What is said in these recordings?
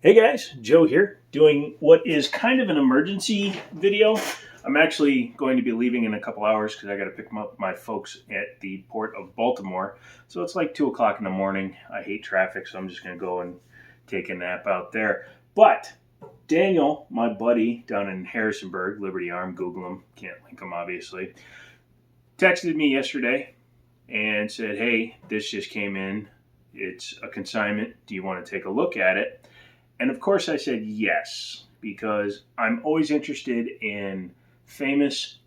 Hey guys, Joe here, doing what is kind of an emergency video. I'm actually going to be leaving in a couple hours because I got to pick up my folks at the port of Baltimore. So it's like 2 o'clock in the morning. I hate traffic, so I'm just going to go and take a nap out there. But Daniel, my buddy down in Harrisonburg, Liberty Arm, Google him, can't link him obviously, texted me yesterday and said, hey, this just came in. It's a consignment. Do you want to take a look at it? And of course I said yes, because I'm always interested in famous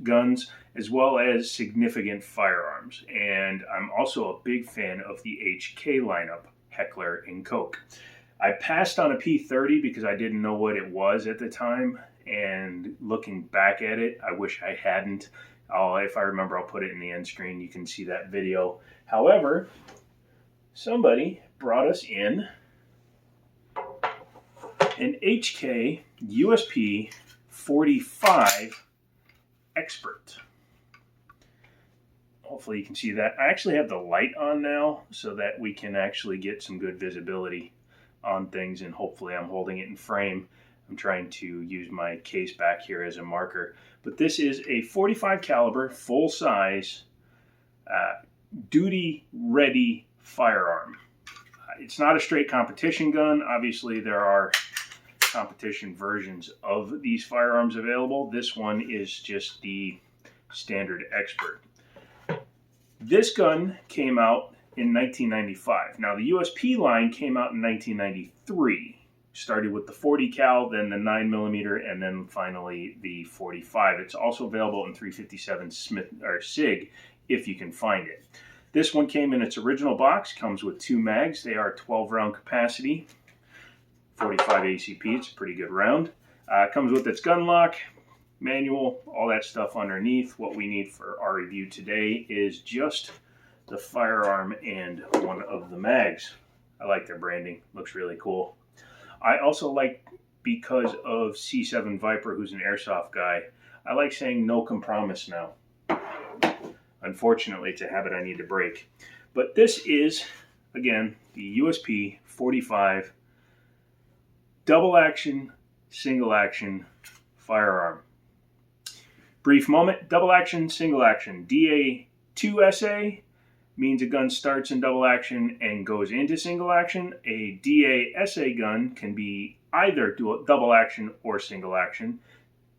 guns as well as significant firearms. And I'm also a big fan of the HK lineup, Heckler and Koch. I passed on a P30 because I didn't know what it was at the time. And looking back at it, I wish I hadn't. If I remember, I'll put it in the end screen. You can see that video. However, somebody brought us in an HK USP 45 Expert. Hopefully you can see that. I actually have the light on now so that we can actually get some good visibility on things, and hopefully I'm holding it in frame. I'm trying to use my case back here as a marker. But this is a 45 caliber, full size, duty ready firearm. It's not a straight competition gun. Obviously there are competition versions of these firearms available. This one is just the standard Expert. This gun came out in 1995. Now the USP line came out in 1993. Started with the 40 cal, then the 9mm, and then finally the 45. It's also available in 357 Smith or SIG if you can find it. This one came in its original box, comes with 2 mags. They are 12 round capacity. 45 ACP, it's a pretty good round. Comes with its gun lock, manual, all that stuff underneath. What we need for our review today is just the firearm and one of the mags. I like their branding, looks really cool. I also like, because of C7 Viper, who's an airsoft guy, I like saying no compromise now. Unfortunately, it's a habit I need to break. But this is, again, the USP 45 double action, single action firearm. Brief moment, double action, single action. DA2SA means a gun starts in double action and goes into single action. A DASA gun can be either double action or single action,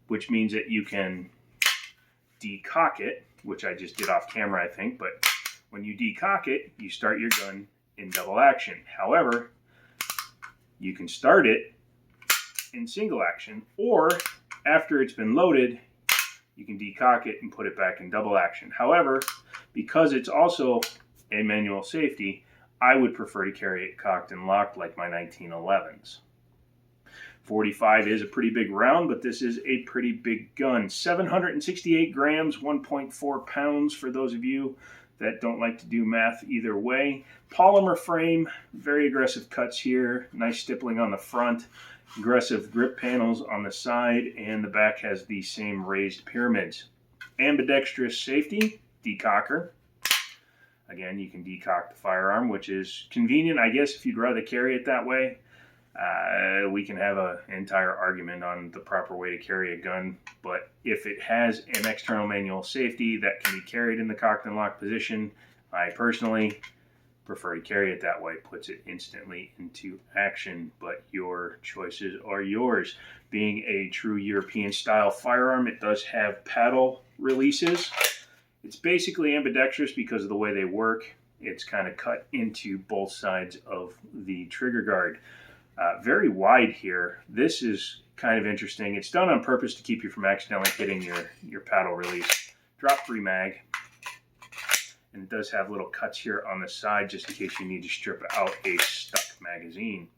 which means that you can decock it, which I just did off camera, I think, but when you decock it, you start your gun in double action. However, you can start it in single action, or after it's been loaded, you can decock it and put it back in double action. However, because it's also a manual safety, I would prefer to carry it cocked and locked like my 1911s. 45 is a pretty big round, but this is a pretty big gun. 768 grams, 1.4 pounds for those of you that don't like to do math either way. Polymer frame, very aggressive cuts here, nice stippling on the front, aggressive grip panels on the side, and the back has the same raised pyramids. Ambidextrous safety, decocker. Again, you can decock the firearm, which is convenient, I guess, if you'd rather carry it that way. We can have an entire argument on the proper way to carry a gun, but if it has an external manual safety that can be carried in the cocked and locked position, I personally prefer to carry it that way. Puts it instantly into action, but your choices are yours. Being a true European style firearm, it does have paddle releases. It's basically ambidextrous because of the way they work. It's kind of cut into both sides of the trigger guard. Very wide here. This is kind of interesting. It's done on purpose to keep you from accidentally hitting your paddle release. Drop-free mag. And it does have little cuts here on the side just in case you need to strip out a stuck magazine.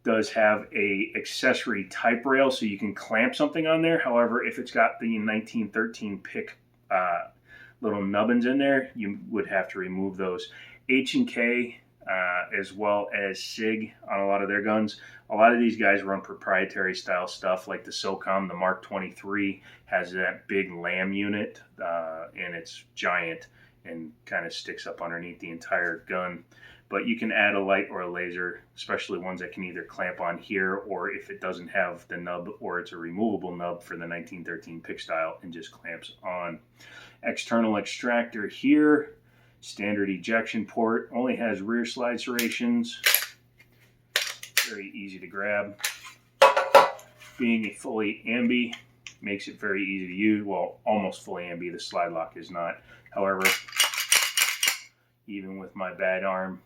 Does have a accessory type rail so you can clamp something on there. However, if it's got the 1913 pick little nubbins in there, you would have to remove those. H&K as well as SIG on a lot of their guns. A lot of these guys run proprietary style stuff like the SOCOM, the Mark 23 has that big lamb unit and it's giant and kind of sticks up underneath the entire gun. but you can add a light or a laser, especially ones that can either clamp on here, or if it doesn't have the nub or it's a removable nub for the 1913 pick style and just clamps on. External extractor here, standard ejection port, only has rear slide serrations, very easy to grab. Being a fully ambi makes it very easy to use. Well, almost fully ambi, the slide lock is not. However, even with my bad arm,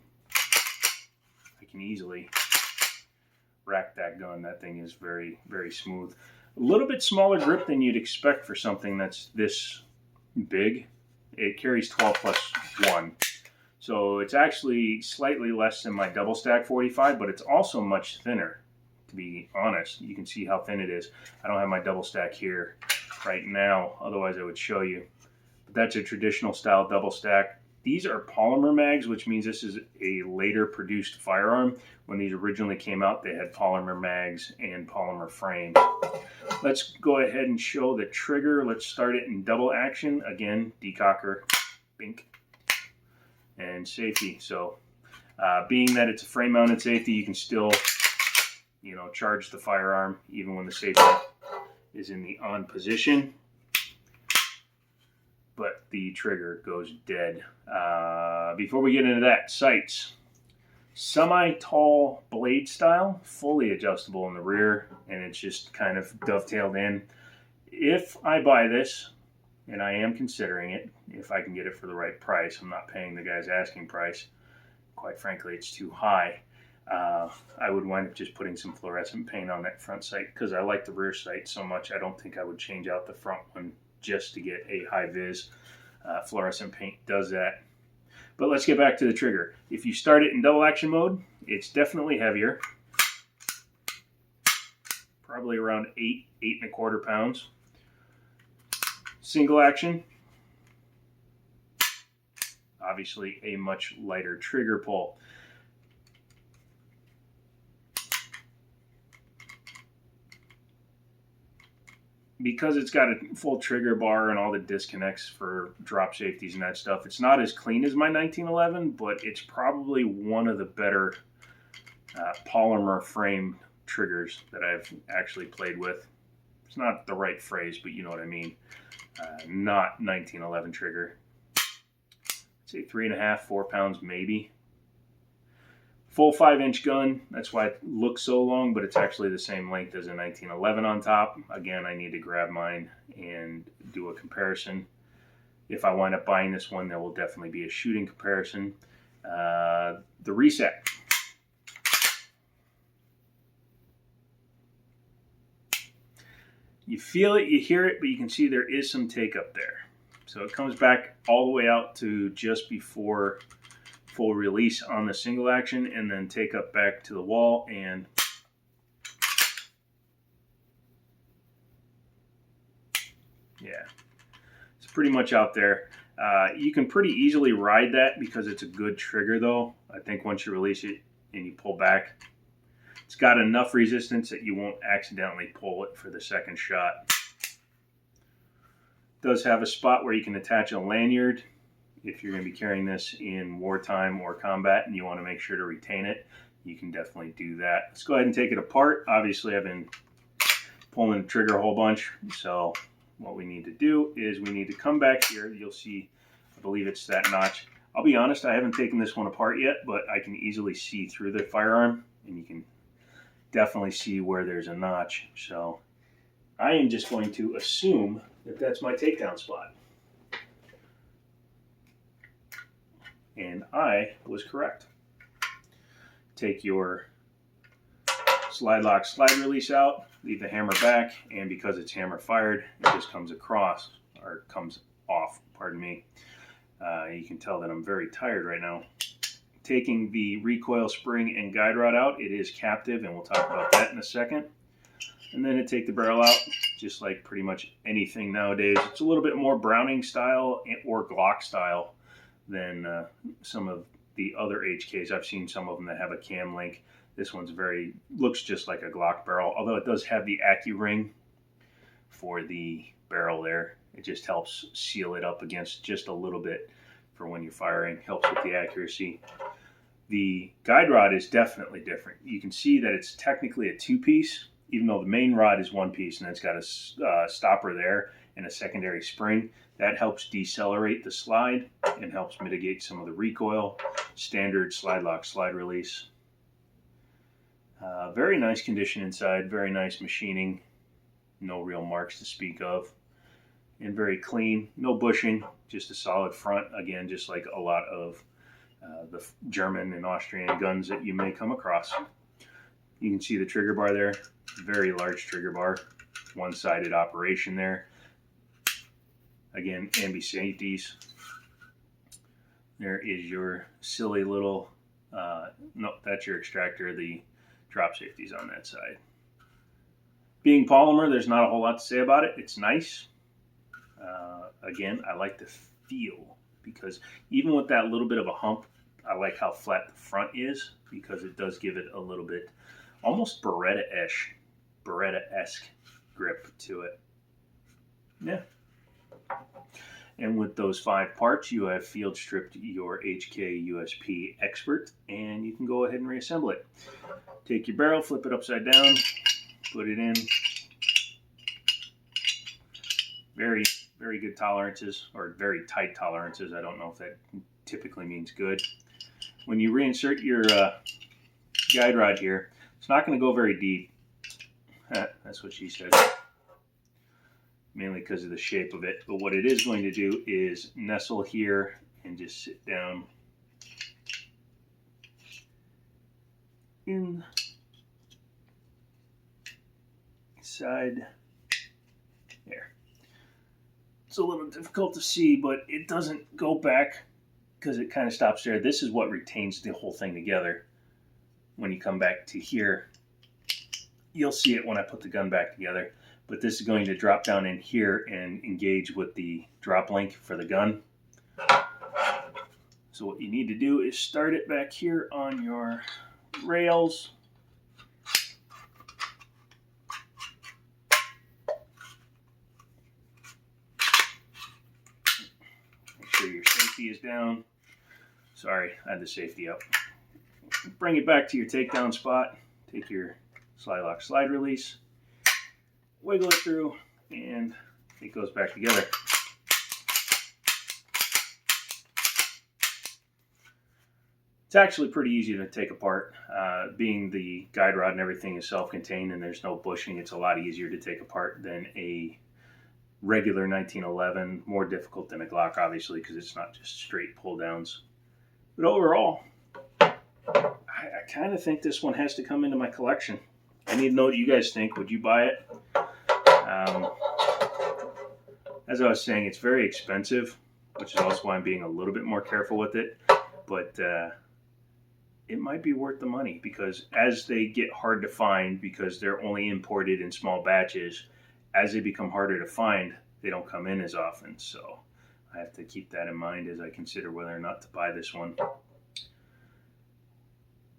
I can easily rack that gun. That thing is very, very smooth. A little bit smaller grip than you'd expect for something that's this big. It carries 12 plus 1. So it's actually slightly less than my double stack 45, but it's also much thinner, to be honest. You can see how thin it is. I don't have my double stack here right now, otherwise I would show you. But that's a traditional style double stack. These are polymer mags, which means this is a later produced firearm. When these originally came out, they had polymer mags and polymer frames. Let's go ahead and show the trigger. Let's start it in double action. Again, decocker, bink, and safety. So being that it's a frame mounted safety, you can still, charge the firearm even when the safety is in the on position. But the trigger goes dead. Before we get into that, sights. Semi-tall blade style, fully adjustable in the rear, and it's just kind of dovetailed in. If I buy this, and I am considering it, if I can get it for the right price, I'm not paying the guy's asking price. Quite frankly, it's too high. I would wind up just putting some fluorescent paint on that front sight because I like the rear sight so much. I don't think I would change out the front one just to get a high vis. Fluorescent paint does that. But let's get back to the trigger. If you start it in double action mode, it's definitely heavier. Probably around 8.25 pounds. Single action, obviously a much lighter trigger pull. Because it's got a full trigger bar and all the disconnects for drop safeties and that stuff, it's not as clean as my 1911, but it's probably one of the better polymer frame triggers that I've actually played with. It's not the right phrase, but you know what I mean. Not 1911 trigger. I'd say 3.5, 4 pounds maybe. Full 5-inch gun. That's why it looks so long, but it's actually the same length as a 1911 on top. Again, I need to grab mine and do a comparison. If I wind up buying this one, there will definitely be a shooting comparison. The reset. You feel it, you hear it, but you can see there is some take up there. So it comes back all the way out to just before full release on the single action, and then take up back to the wall, and yeah, it's pretty much out there. You can pretty easily ride that because it's a good trigger though. I think once you release it and you pull back, it's got enough resistance that you won't accidentally pull it for the second shot. It does have a spot where you can attach a lanyard if you're going to be carrying this in wartime or combat and you want to make sure to retain it. You can definitely do that. Let's go ahead and take it apart. Obviously, I've been pulling the trigger a whole bunch, so what we need to do is we need to come back here. You'll see, I believe it's that notch. I'll be honest, I haven't taken this one apart yet, but I can easily see through the firearm, and you can definitely see where there's a notch. So I am just going to assume that that's my takedown spot. And I was correct. Take your slide lock slide release out, leave the hammer back, and because it's hammer fired, it just comes across, or comes off, pardon me. You can tell that I'm very tired right now. Taking the recoil spring and guide rod out, it is captive, and we'll talk about that in a second. And then to take the barrel out, just like pretty much anything nowadays. It's a little bit more Browning style or Glock style than some of the other HKs. I've seen some of them that have a cam link. This one's looks just like a Glock barrel, although it does have the AccuRing for the barrel there. It just helps seal it up against just a little bit for when you're firing, helps with the accuracy. The guide rod is definitely different. You can see that it's technically a two-piece, even though the main rod is one piece, and it's got a stopper there and a secondary spring. That helps decelerate the slide and helps mitigate some of the recoil. Standard slide lock, slide release. Very nice condition inside, very nice machining. No real marks to speak of. And very clean, no bushing, just a solid front. Again, just like a lot of the German and Austrian guns that you may come across. You can see the trigger bar there, very large trigger bar, one-sided operation there. Again, ambi safeties. There is your silly little, no, that's your extractor, the drop safeties on that side. Being polymer, there's not a whole lot to say about it. It's nice. Again, I like the feel because even with that little bit of a hump, I like how flat the front is because it does give it a little bit almost Beretta-esque grip to it. Yeah. And with those 5 parts, you have field stripped your HK USP Expert, and you can go ahead and reassemble it. Take your barrel, flip it upside down, put it in. Very, very good tolerances, or very tight tolerances. I don't know if that typically means good. When you reinsert your guide rod here, it's not going to go very deep. That's what she said. Mainly because of the shape of it. But what it is going to do is nestle here and just sit down inside there. It's a little difficult to see, but it doesn't go back because it kind of stops there. This is what retains the whole thing together. When you come back to here, you'll see it when I put the gun back together. But this is going to drop down in here and engage with the drop link for the gun. So what you need to do is start it back here on your rails. Make sure your safety is down. Sorry, I had the safety up. Bring it back to your takedown spot. Take your slide lock, slide release. Wiggle it through, and it goes back together. It's actually pretty easy to take apart. Being the guide rod and everything is self-contained and there's no bushing, it's a lot easier to take apart than a regular 1911. More difficult than a Glock, obviously, because it's not just straight pull downs. But overall, I kind of think this one has to come into my collection. I need to know what you guys think. Would you buy it? As I was saying, it's very expensive, which is also why I'm being a little bit more careful with it. But it might be worth the money because as they get hard to find, because they're only imported in small batches, as they become harder to find, they don't come in as often. So I have to keep that in mind as I consider whether or not to buy this one.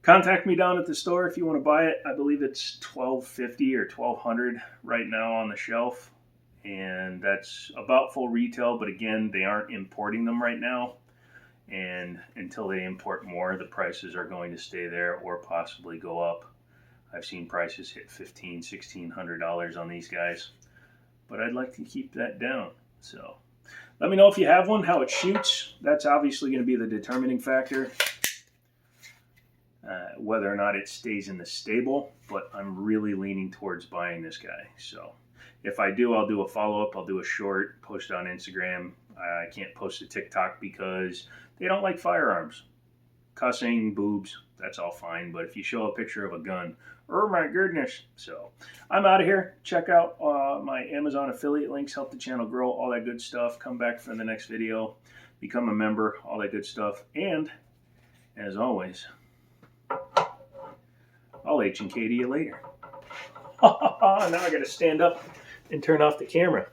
Contact me down at the store if you want to buy it. I believe it's $12.50 or $12.00 right now on the shelf. And that's about full retail, but again, they aren't importing them right now. And until they import more, the prices are going to stay there or possibly go up. I've seen prices hit $1,500, $1,600 on these guys, but I'd like to keep that down. So let me know if you have one, how it shoots. That's obviously going to be the determining factor. Whether or not it stays in the stable, but I'm really leaning towards buying this guy. So if I do, I'll do a follow-up. I'll do a short, post it on Instagram. I can't post to TikTok because they don't like firearms. Cussing, boobs, that's all fine. But if you show a picture of a gun, oh my goodness. So I'm out of here. Check out my Amazon affiliate links, help the channel grow, all that good stuff. Come back for the next video. Become a member, all that good stuff. And as always, I'll H and K to you later. Now I got to stand up and turn off the camera.